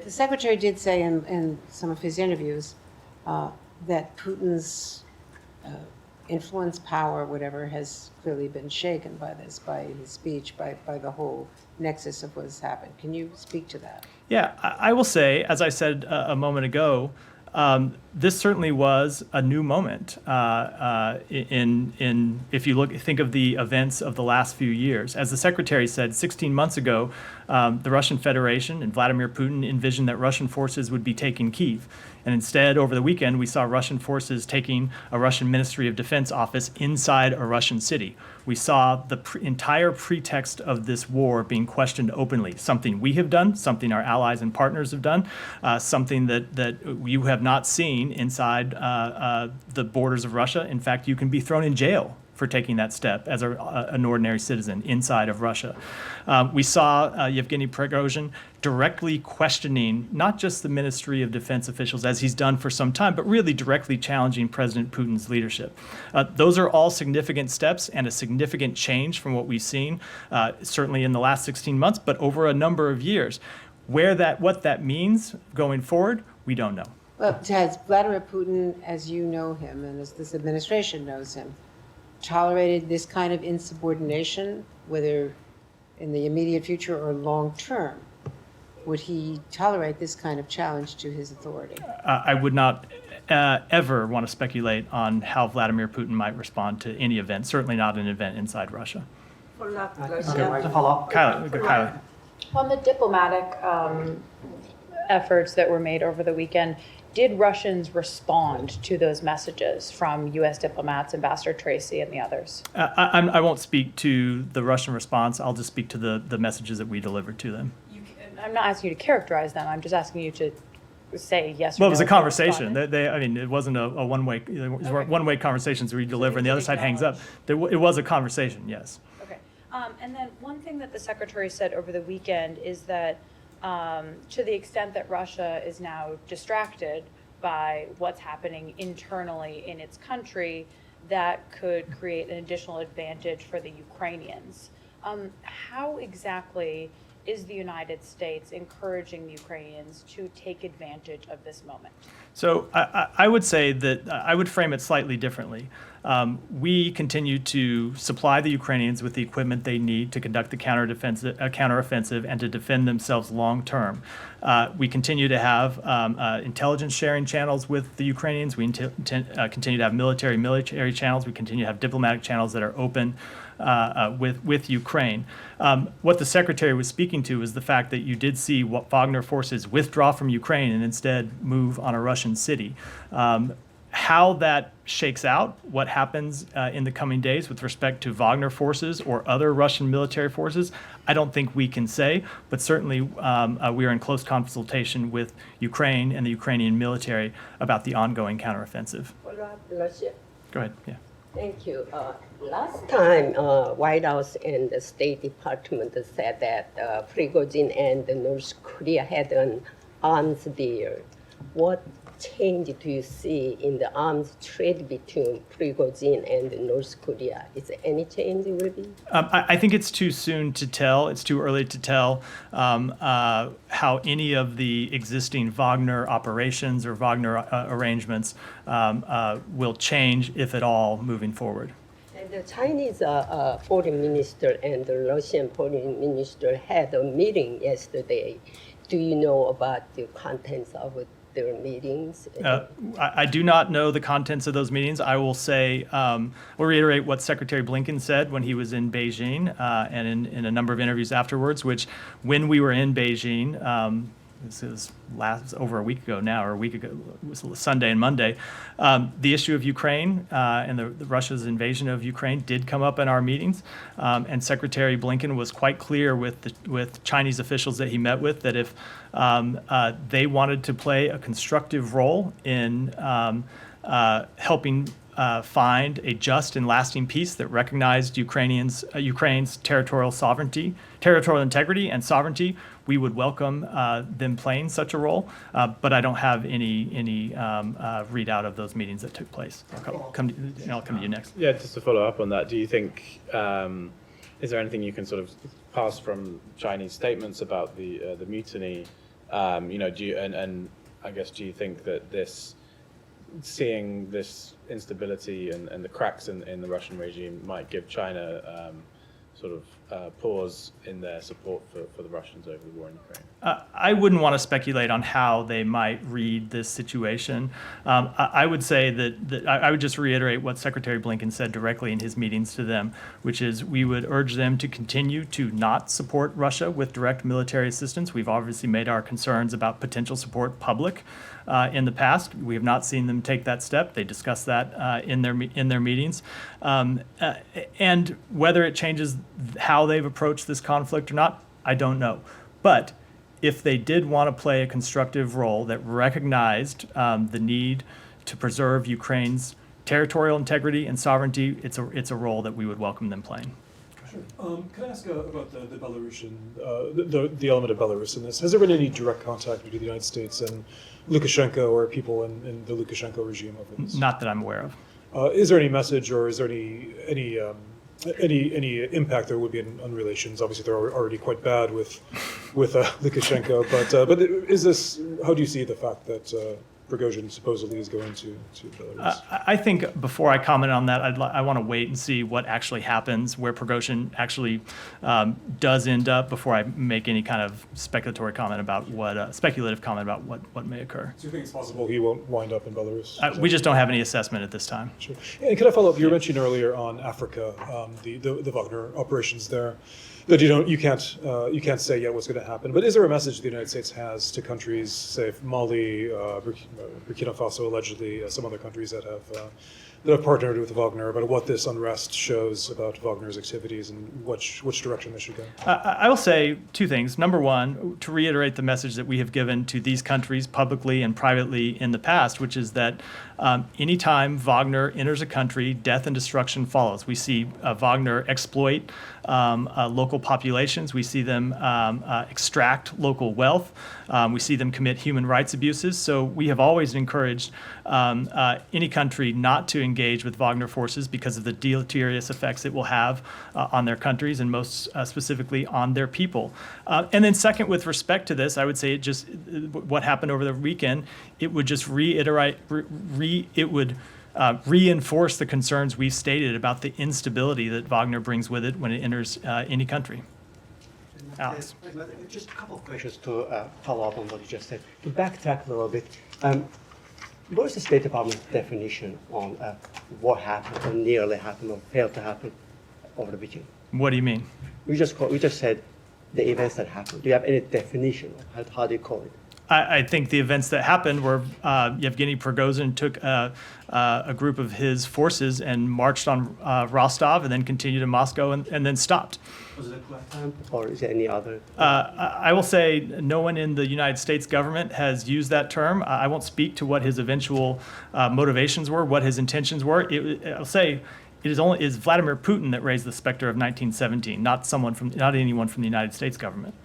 the secretary did say in some of his interviews that Putin's influence, power, whatever, has clearly been shaken by this, by his speech, by the whole nexus of what has happened. Can you speak to that? Yeah, I will say, as I said a moment ago, this certainly was a new moment in if you think of the events of the last few years. As the secretary said, 16 months ago, the Russian Federation and Vladimir Putin envisioned that Russian forces would be taking Kyiv. And instead, over the weekend, we saw Russian forces taking a Russian Ministry of Defense office inside a Russian city. We saw the entire pretext of this war being questioned openly, something we have done, something our allies and partners have done, something that you have not seen inside the borders of Russia. In fact, you can be thrown in jail for taking that step as an ordinary citizen inside of Russia. We saw Yevgeny Prigozhin directly questioning not just the Ministry of Defense officials, as he's done for some time, but really directly challenging President Putin's leadership. Those are all significant steps and a significant change from what we've seen, certainly in the last 16 months, but over a number of years. What that means going forward, we don't know. Well, has Vladimir Putin, as you know him and as this administration knows him, tolerated this kind of insubordination, whether in the immediate future or long term? Would he tolerate this kind of challenge to his authority? I would not ever want to speculate on how Vladimir Putin might respond to any event, certainly not an event inside Russia. To follow up. Kylie. On the diplomatic efforts that were made over the weekend, did Russians respond to those messages from U.S. diplomats, Ambassador Tracy and the others? I won't speak to the Russian response. I'll just speak to the messages that we delivered to them. I'm not asking you to characterize them. I'm just asking you to say yes or Well, no. it was a if they conversation. responded. It wasn't a one-way. It was Okay. one-way conversations where you deliver and the other did side hangs up. acknowledge. It was a conversation, yes. Okay. And then one thing that the secretary said over the weekend is that to the extent that Russia is now distracted by what's happening internally in its country, that could create an additional advantage for the Ukrainians. How exactly is the United States encouraging the Ukrainians to take advantage of this moment? So I would say that I would frame it slightly differently. We continue to supply the Ukrainians with the equipment they need to conduct the counteroffensive and to defend themselves long term. We continue to have intelligence sharing channels with the Ukrainians. We continue to have military channels. We continue to have diplomatic channels that are open with Ukraine. What the secretary was speaking to is the fact that you did see Wagner forces withdraw from Ukraine and instead move on a Russian city. How that shakes out, what happens in the coming days with respect to Wagner forces or other Russian military forces, I don't think we can say, but certainly we are in close consultation with Ukraine and the Ukrainian military about the ongoing counteroffensive. Go ahead, yeah. Thank you. Last time, White House and the State Department said that Prigozhin and North Korea had an arms deal. What change do you see in the arms trade between Prigozhin and North Korea? Is there any change will be? I think it's too soon to tell. It's too early to tell how any of the existing Wagner operations or Wagner arrangements will change, if at all, moving forward. And the Chinese foreign minister and the Russian foreign minister had a meeting yesterday. Do you know about the contents of their meetings? I do not know the contents of those meetings. I will say, we'll reiterate what Secretary Blinken said when he was in Beijing and in a number of interviews afterwards, which when we were in Beijing, this is over a week ago now, or a week ago, it was Sunday and Monday, the issue of Ukraine and the Russia's invasion of Ukraine did come up in our meetings, and Secretary Blinken was quite clear with Chinese officials that he met with that if they wanted to play a constructive role in helping find a just and lasting peace that recognized Ukraine's territorial integrity and sovereignty, we would welcome them playing such a role. But I don't have any readout of those meetings that took place. I'll come to you next. Yeah, just to follow up on that, do you think, is there anything you can sort of pass from Chinese statements about the mutiny Do you, and I guess, do you think that seeing this instability and the cracks in the Russian regime might give China sort of pause in their support for the Russians over the war in Ukraine? I wouldn't want to speculate on how they might read this situation. I would say that I would just reiterate what Secretary Blinken said directly in his meetings to them, which is we would urge them to continue to not support Russia with direct military assistance. We've obviously made our concerns about potential support public in the past. We have not seen them take that step. They discussed that in their meetings. And whether it changes how they've approached this conflict or not, I don't know. But if they did want to play a constructive role that recognized the need to preserve Ukraine's territorial integrity and sovereignty, it's a role that we would welcome them playing. Can I ask about the Belarusian, the element of Belarus in this? Has there been any direct contact between the United States and Lukashenko or people in the Lukashenko regime over this? Not that I'm aware of. Is there any message or is there any impact there would be on relations? Obviously, they're already quite bad with Lukashenko, but is this? How do you see the fact that Prigozhin supposedly is going to Belarus? I think before I comment on that, I want to wait and see what actually happens, where Prigozhin actually does end up before I make any kind of speculative comment about what may occur. Do you think it's possible he won't wind up in Belarus? We just don't have any assessment at this time. Sure. And could I follow up? You mentioned earlier on Africa, the Wagner operations there, that you can't say yet what's going to happen. But is there a message the United States has to countries, say Mali, Burkina Faso, allegedly some other countries that have partnered with Wagner, about what this unrest shows about Wagner's activities and which direction they should go? I will say two things. Number one, to reiterate the message that we have given to these countries publicly and privately in the past, which is that anytime Wagner enters a country, death and destruction follows. We see Wagner exploit local populations. We see them extract local wealth. We see them commit human rights abuses. So we have always encouraged any country not to engage with Wagner forces because of the deleterious effects it will have on their countries and most specifically on their people. And then second, with respect to this, I would say what happened over the weekend, it would just reinforce the concerns we've stated about the instability that Wagner brings with it when it enters any country. Alex. Just a couple of questions to follow up on what you just said. To backtrack a little bit, what is the State Department's definition on what happened or nearly happened or failed to happen over the weekend? What do you mean? We just said the events that happened. Do you have any definition of how do you call it? I think the events that happened were Yevgeny Prigozhin took a group of his forces and marched on Rostov and then continued to Moscow and then stopped. Was it a quiet time, or is there any other? I will say no one in the United States government has used that term. I won't speak to what his eventual motivations were, what his intentions were. I'll say it is Vladimir Putin that raised the specter of 1917, not anyone from the United States government.